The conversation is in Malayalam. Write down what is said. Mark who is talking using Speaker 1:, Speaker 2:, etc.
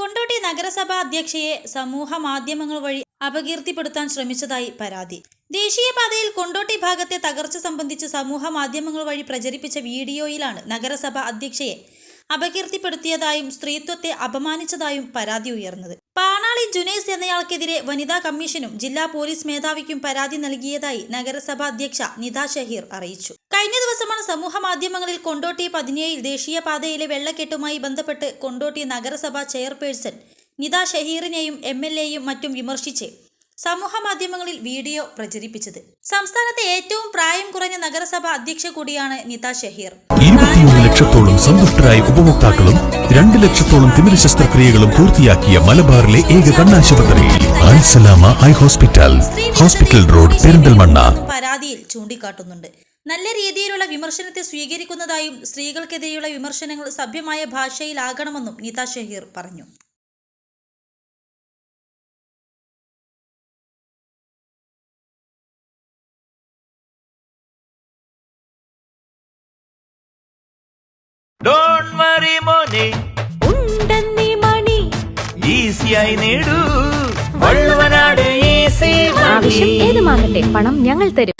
Speaker 1: കൊണ്ടോട്ടി നഗരസഭാ അധ്യക്ഷയെ സമൂഹ മാധ്യമങ്ങൾ വഴി അപകീർത്തിപ്പെടുത്താൻ ശ്രമിച്ചതായി പരാതി. ദേശീയപാതയിൽ കൊണ്ടോട്ടി ഭാഗത്തെ തകർച്ച സംബന്ധിച്ച് സമൂഹ മാധ്യമങ്ങൾ വഴി പ്രചരിപ്പിച്ച വീഡിയോയിലാണ് നഗരസഭാ അധ്യക്ഷയെ അപകീർത്തിപ്പെടുത്തിയതായും സ്ത്രീത്വത്തെ അപമാനിച്ചതായും പരാതി ഉയർന്നത്. പാണാളി ജുനൈസ് എന്നയാൾക്കെതിരെ വനിതാ കമ്മീഷനും ജില്ലാ പോലീസ് മേധാവിക്കും പരാതി നൽകിയതായി നഗരസഭാ അധ്യക്ഷ നിത ഷഹീർ അറിയിച്ചു. കഴിഞ്ഞ ദിവസമാണ് സമൂഹ മാധ്യമങ്ങളിൽ കൊണ്ടോട്ടി 17 ദേശീയപാതയിലെ വെള്ളക്കെട്ടുമായി ബന്ധപ്പെട്ട് കൊണ്ടോട്ടി നഗരസഭാ ചെയർപേഴ്സൺ നിത ഷഹീറിനെയും MLAയും മറ്റും വിമർശിച്ച് സമൂഹ മാധ്യമങ്ങളിൽ വീഡിയോ പ്രചരിപ്പിച്ചത്. സംസ്ഥാനത്തെ ഏറ്റവും പ്രായം കുറഞ്ഞ നഗരസഭ അധ്യക്ഷ കൂടിയാണ് നിത ഷഹീർ.
Speaker 2: 21 ലക്ഷത്തോളം സന്തുഷ്ടരായ ഉപഭോക്താക്കളും 2 ലക്ഷത്തോളം തിമിര ശസ്ത്രക്രിയകളും പൂർത്തിയാക്കിയ മലബാറിലെ ഏക കണ്ണാശുപത്രി Al Salama high hospital, hospital road, Perinthalmanna
Speaker 1: പരാതിയിൽ ചൂണ്ടിക്കാട്ടുന്നുണ്ട്. നല്ല രീതിയിലുള്ള വിമർശനത്തെ സ്വീകരിക്കുന്നതായും സ്ത്രീകൾക്കെതിരെയുള്ള വിമർശനങ്ങൾ സഭ്യമായ ഭാഷയിലാകണമെന്നും നിത ഷഹീർ പറഞ്ഞു.
Speaker 3: Don't worry money
Speaker 4: ഉണ്ടെന്നീ മണി
Speaker 3: ഈസിയായി നേടൂ വള്ളുവനാട് ഈസി മണി.
Speaker 4: ആവശ്യം ഏതുമാകട്ടെ പണം ഞങ്ങൾ തരും.